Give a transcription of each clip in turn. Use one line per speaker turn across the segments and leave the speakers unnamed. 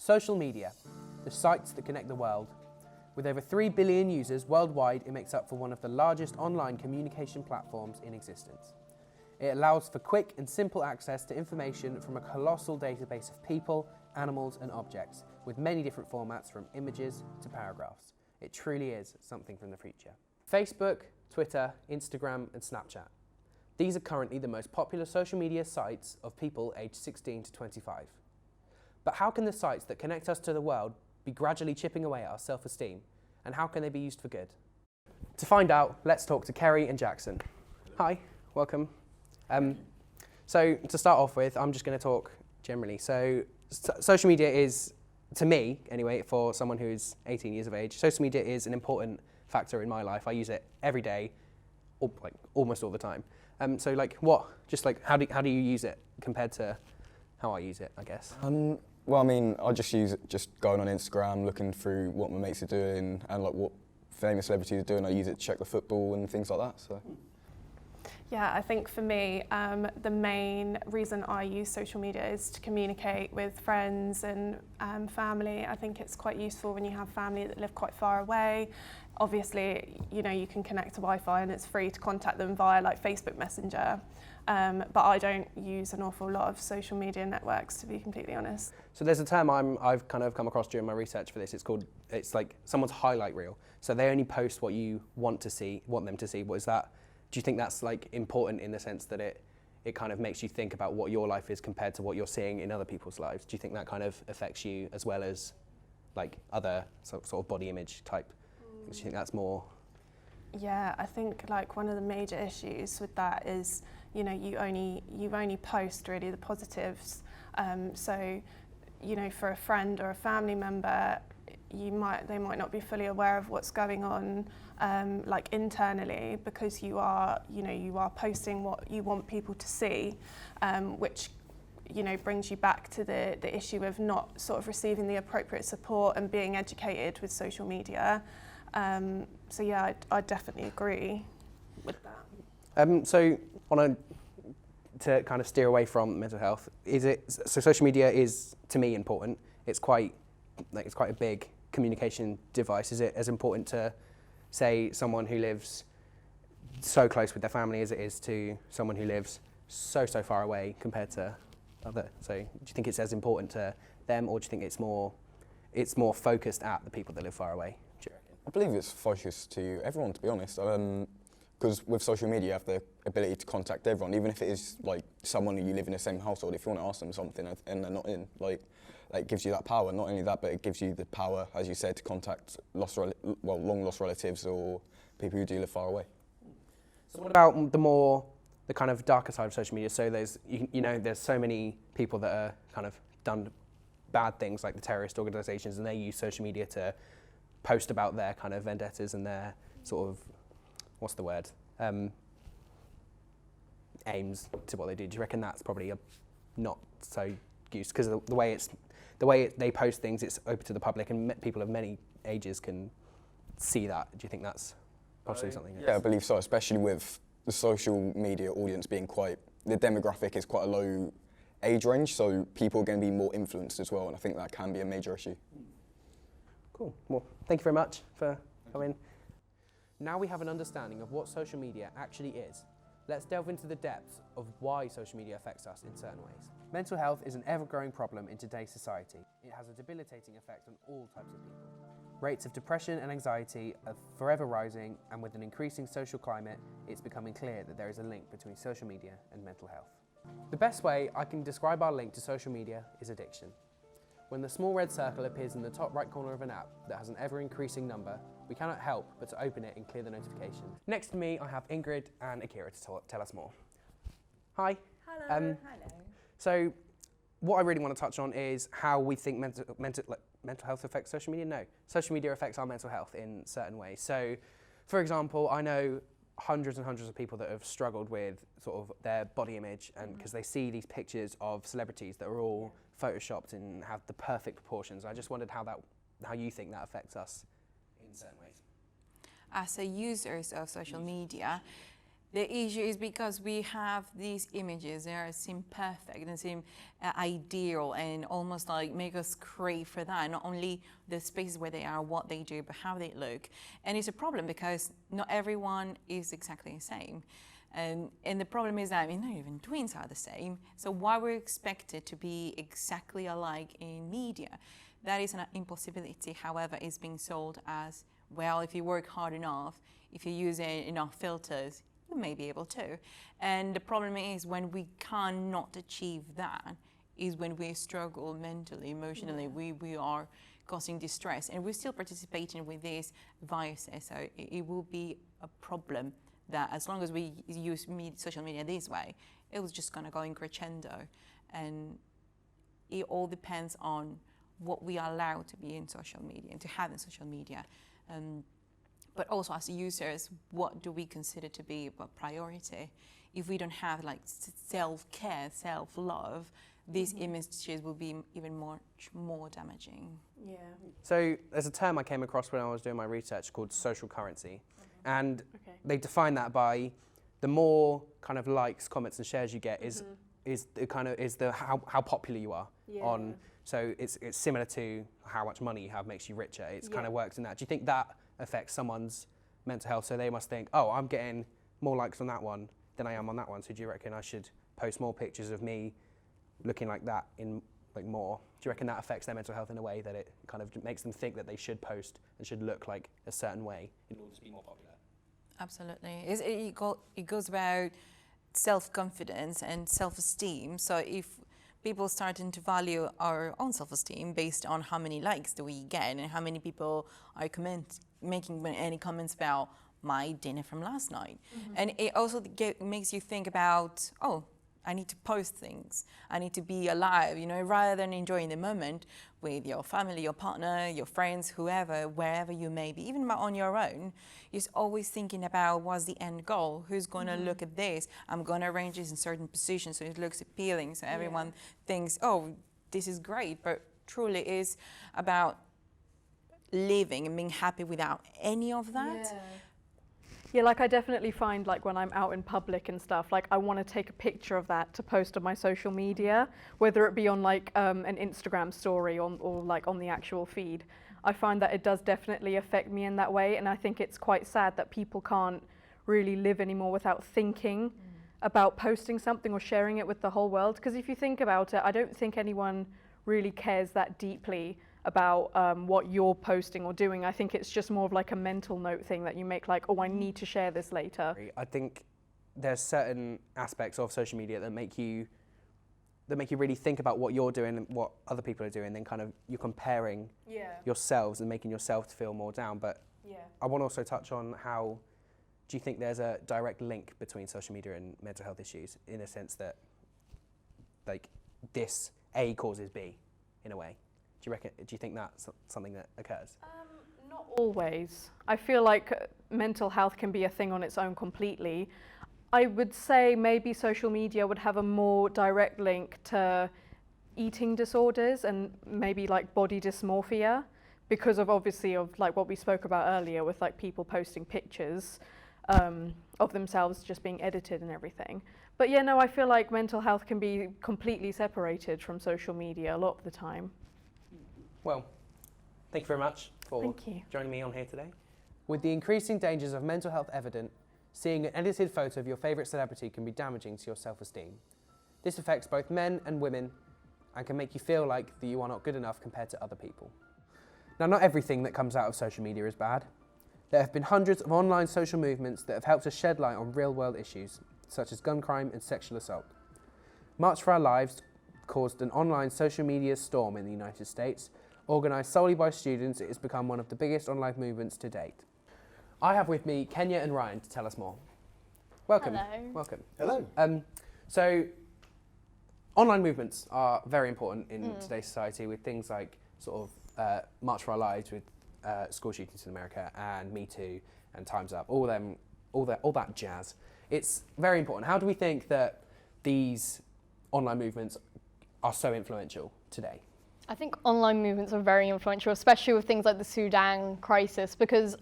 Social media, the sites that connect the world. With over 3 billion users worldwide, it makes up for one of the largest online communication platforms in existence. It allows for quick and simple access to information from a colossal database of people, animals and objects, with many different formats from images to paragraphs. It truly is something from the future. Facebook, Twitter, Instagram and Snapchat. These are currently the most popular social media sites of people aged 16 to 25. But how can the sites that connect us to the world be gradually chipping away at our self-esteem, and how can they be used for good? To find out, let's talk to Kerry and Jackson. Hi, welcome. So to start off with, I'm just going to talk generally. So social media is, to me anyway, for someone who's 18 years of age, social media is an important factor in my life. I use it every day, or like almost all the time. So how do you use it compared to how I use it, I guess?
Well, I mean, I just use it just going on Instagram, looking through what my mates are doing and like what famous celebrities are doing. I use it to check the football and things like that. So.
Yeah, I think for me, the main reason I use social media is to communicate with friends and family. I think it's quite useful when you have family that live quite far away. Obviously, you know, you can connect to Wi-Fi and it's free to contact them via like Facebook Messenger. But I don't use an awful lot of social media networks, to be completely honest.
So there's a term I've kind of come across during my research for this. It's like someone's highlight reel. So they only post what you want them to see. What is that? Do you think that's like important in the sense that it kind of makes you think about what your life is compared to what you're seeing in other people's lives? Do you think that kind of affects you as well as like other sort of body image type? Do you think that's more?
Yeah, I think like one of the major issues with that is, you know, you only post really the positives. So, you know, for a friend or a family member, they might not be fully aware of what's going on, like internally, because you are posting what you want people to see, which, you know, brings you back to the issue of not sort of receiving the appropriate support and being educated with social media. So yeah, I definitely agree with that. So
to kind of steer away from mental health, so social media is to me important. It's quite a big communication device. Is it as important to, say, someone who lives so close with their family as it is to someone who lives so far away compared to other? So do you think it's as important to them, or do you think it's more focused at the people that live far away? Do you reckon?
I believe it's focused to everyone, to be honest. Because with social media, you have the ability to contact everyone, even if it is like someone who you live in the same household. If you want to ask them something and they're not in, like it gives you that power. Not only that, but it gives you the power, as you said, to contact long lost relatives or people who do live far away.
So what about the kind of darker side of social media? So there's there's so many people that are kind of done bad things, like the terrorist organisations, and they use social media to post about their kind of vendettas and their sort of, what's the word, aims to what they do. Do you reckon that's probably not so used because the way they post things, it's open to the public and people of many ages can see that? Do you think that's possibly something?
Yeah, I believe so, especially with the social media audience being the demographic is quite a low age range, so people are going to be more influenced as well, and I think that can be a major issue.
Cool. Well, thank you very much for coming. Now we have an understanding of what social media actually is. Let's delve into the depths of why social media affects us in certain ways. Mental health is an ever-growing problem in today's society. It has a debilitating effect on all types of people. Rates of depression and anxiety are forever rising, and with an increasing social climate, it's becoming clear that there is a link between social media and mental health. The best way I can describe our link to social media is addiction. When the small red circle appears in the top right corner of an app that has an ever-increasing number, we cannot help but to open it and clear the notification. Next to me, I have Ingrid and Akira to tell us more. Hi.
Hello.
So, what I really want to touch on is how we think mental health affects social media. No, social media affects our mental health in certain ways. So, for example, I know hundreds and hundreds of people that have struggled with sort of their body image, and because they see these pictures of celebrities that are all photoshopped and have the perfect proportions. I just wondered how you think that affects us in certain ways.
As a users of social media, The issue is because we have these images, they seem perfect and seem ideal and almost like make us crave for that. Not only the spaces where they are, what they do, but how they look. And it's a problem because not everyone is exactly the same. And the problem is that, I mean, not even twins are the same. So why we're expected to be exactly alike in media? That is an impossibility. However, it's being sold as, well, if you work hard enough, if you use enough filters, you may be able to. And the problem is when we cannot achieve that is when we struggle mentally, emotionally, we are causing distress, and we're still participating with these viruses. So it will be a problem that as long as we use social media this way, it was just gonna go in crescendo. And it all depends on what we are allowed to be in social media and to have in social media. But also as users, what do we consider to be a priority? If we don't have like self-care, self-love, these images will be even much more damaging.
Yeah.
So there's a term I came across when I was doing my research called social currency. And they define that by the more kind of likes, comments and shares you get is the how popular you are on. So it's similar to how much money you have makes you richer. It's kind of works in that. Do you think that affects someone's mental health? So they must think, oh, I'm getting more likes on that one than I am on that one. So do you reckon I should post more pictures of me looking like that in like more? Do you reckon that affects their mental health in a way that it kind of makes them think that they should post and should look like a certain way in order to be more popular?
Absolutely. It goes about self-confidence and self-esteem. So if people starting to value our own self-esteem based on how many likes do we get and how many people are making any comments about my dinner from last night. And it also makes you think about, oh, I need to post things. I need to be alive, you know, rather than enjoying the moment with your family, your partner, your friends, whoever, wherever you may be, even on your own. You're always thinking about what's the end goal, who's going to look at this. I'm going to arrange this in certain positions so it looks appealing, so everyone thinks, oh, this is great, but truly is about living and being happy without any of that.
Yeah, like I definitely find like when I'm out in public and stuff, like I want to take a picture of that to post on my social media, whether it be on like an Instagram story or like on the actual feed. I find that it does definitely affect me in that way, and I think it's quite sad that people can't really live anymore without thinking about posting something or sharing it with the whole world. Because if you think about it, I don't think anyone really cares that deeply about what you're posting or doing. I think it's just more of like a mental note thing that you make, like, oh, I need to share this later.
I think there's certain aspects of social media that make you really think about what you're doing and what other people are doing, then kind of you're comparing yourselves and making yourself feel more down. But I want to also touch on how, do you think there's a direct link between social media and mental health issues, in a sense that like this A causes B in a way? Do you think that's something that occurs?
Not always. I feel like mental health can be a thing on its own completely. I would say maybe social media would have a more direct link to eating disorders and maybe like body dysmorphia, because of obviously of like what we spoke about earlier with like people posting pictures of themselves just being edited and everything. But yeah, no, I feel like mental health can be completely separated from social media a lot of the time.
Well, thank you very much for joining me on here today. With the increasing dangers of mental health evident, seeing an edited photo of your favourite celebrity can be damaging to your self-esteem. This affects both men and women and can make you feel like that you are not good enough compared to other people. Now, not everything that comes out of social media is bad. There have been hundreds of online social movements that have helped us shed light on real-world issues, such as gun crime and sexual assault. March for Our Lives caused an online social media storm in the United States. Organised solely by students, it has become one of the biggest online movements to date. I have with me Kenya and Ryan to tell us more. Welcome.
Hello.
Welcome.
Hello.
So, online movements are very important in today's society, with things like sort of March for Our Lives, with school shootings in America, and Me Too, and Time's Up, all that jazz. It's very important. How do we think that these online movements are so influential today?
I think online movements are very influential, especially with things like the Sudan crisis, because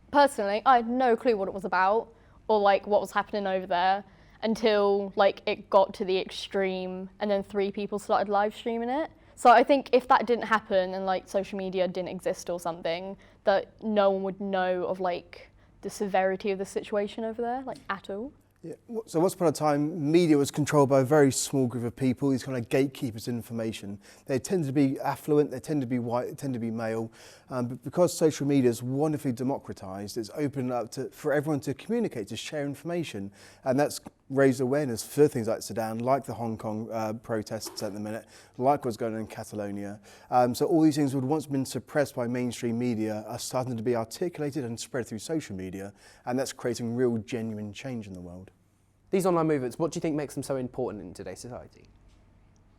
personally, I had no clue what it was about or like what was happening over there until like it got to the extreme and then 3 people started live streaming it. So I think if that didn't happen and like social media didn't exist or something, that no one would know of like the severity of the situation over there, like at all.
Yeah. So once upon a time, media was controlled by a very small group of people, these kind of gatekeepers of information. They tend to be affluent, they tend to be white, they tend to be male. But because social media is wonderfully democratised, it's opened up for everyone to communicate, to share information. And that's raised awareness for things like Sudan, like the Hong Kong protests at the minute, like what's going on in Catalonia. So all these things would once been suppressed by mainstream media are starting to be articulated and spread through social media. And that's creating real, genuine change in the world.
These online movements, what do you think makes them so important in today's society?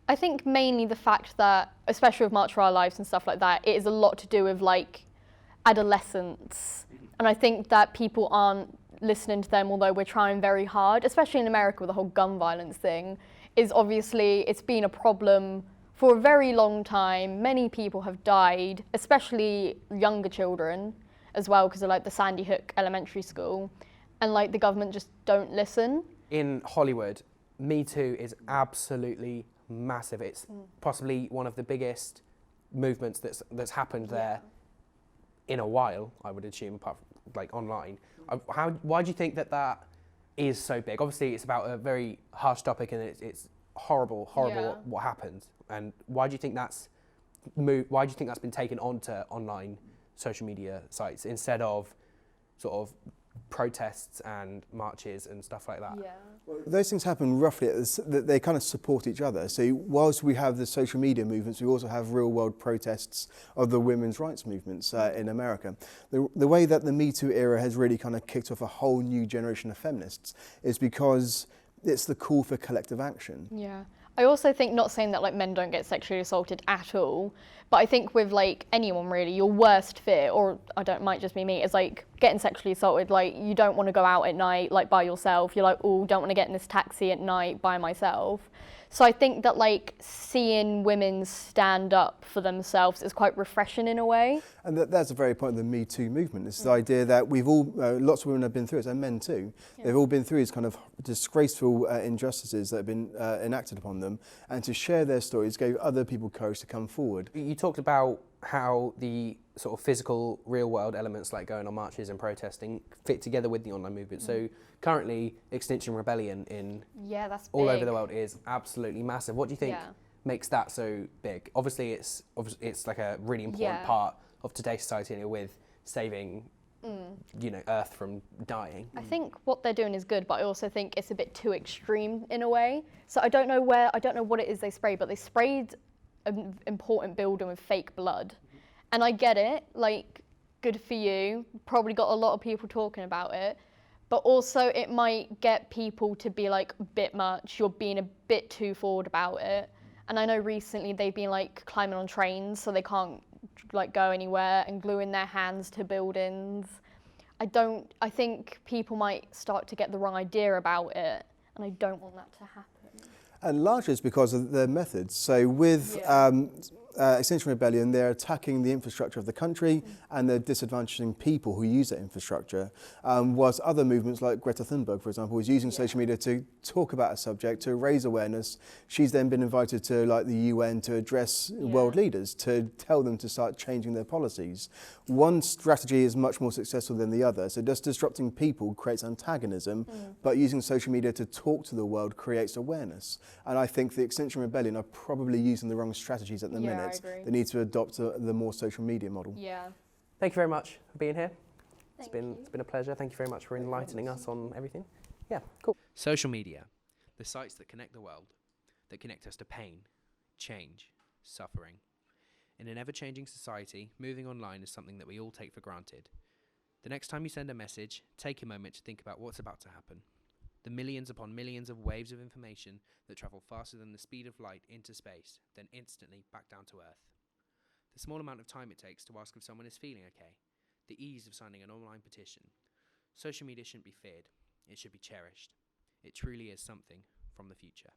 I think mainly the fact that, especially with March for Our Lives and stuff like that, it is a lot to do with like adolescence. And I think that people aren't listening to them, although we're trying very hard, especially in America with the whole gun violence thing, is obviously it's been a problem for a very long time. Many people have died, especially younger children as well, because of like the Sandy Hook Elementary School. And like the government just don't listen. In
Hollywood, Me Too is absolutely massive. It's possibly one of the biggest movements that's happened there in a while, I would assume, apart from like online. Why do you think that is so big? Obviously, it's about a very harsh topic, and it's horrible what happened. And why do you think that's been taken onto online social media sites instead of sort of protests and marches and stuff like that?
Well, those things happen roughly, they kind of support each other. So whilst we have the social media movements, we also have real world protests of the women's rights movements in America. The way that the Me Too era has really kind of kicked off a whole new generation of feminists is because it's the call for collective action.
Yeah. I also think, not saying that like men don't get sexually assaulted at all, but I think with like anyone really, your worst fear, or might just be me, is like getting sexually assaulted. Like you don't want to go out at night like by yourself. You're like, oh, don't want to get in this taxi at night by myself. So I think that like seeing women stand up for themselves is quite refreshing in a way.
And that's the very point of the Me Too movement. It's the idea that we've all, lots of women have been through it, and men too. Yeah. They've all been through these kind of disgraceful injustices that have been enacted upon them, and to share their stories gave other people courage to come forward.
You talked about how the sort of physical, real-world elements like going on marches and protesting fit together with the online movement. So currently, Extinction Rebellion in all over the world is absolutely massive. What do you think makes that so big? Obviously, it's like a really important part of today's society with saving Earth from dying.
I think what they're doing is good, but I also think it's a bit too extreme in a way. So I don't know what it is they sprayed, but they sprayed an important building with fake blood. And I get it, like, good for you. Probably got a lot of people talking about it. But also it might get people to be like, a bit much, you're being a bit too forward about it. And I know recently they've been like climbing on trains so they can't like go anywhere and gluing their hands to buildings. I think people might start to get the wrong idea about it, and I don't want that to happen.
And largely it's because of their methods. So with Extinction Rebellion, they're attacking the infrastructure of the country and they're disadvantaging people who use that infrastructure. Whilst other movements like Greta Thunberg, for example, is using social media to talk about a subject, to raise awareness. She's then been invited to like the UN to address world leaders, to tell them to start changing their policies. One strategy is much more successful than the other. So just disrupting people creates antagonism, but using social media to talk to the world creates awareness. And I think the Extinction Rebellion are probably using the wrong strategies at the minute. They need to adopt the more social media model.
Yeah.
Thank you very much for being here. It's been a pleasure. Thank you very much for enlightening us on everything. Yeah, cool. Social media, the sites that connect the world, that connect us to pain, change, suffering. In an ever-changing society, moving online is something that we all take for granted. The next time you send a message, take a moment to think about what's about to happen. The millions upon millions of waves of information that travel faster than the speed of light into space, then instantly back down to Earth. The small amount of time it takes to ask if someone is feeling okay. The ease of signing an online petition. Social media shouldn't be feared. It should be cherished. It truly is something from the future.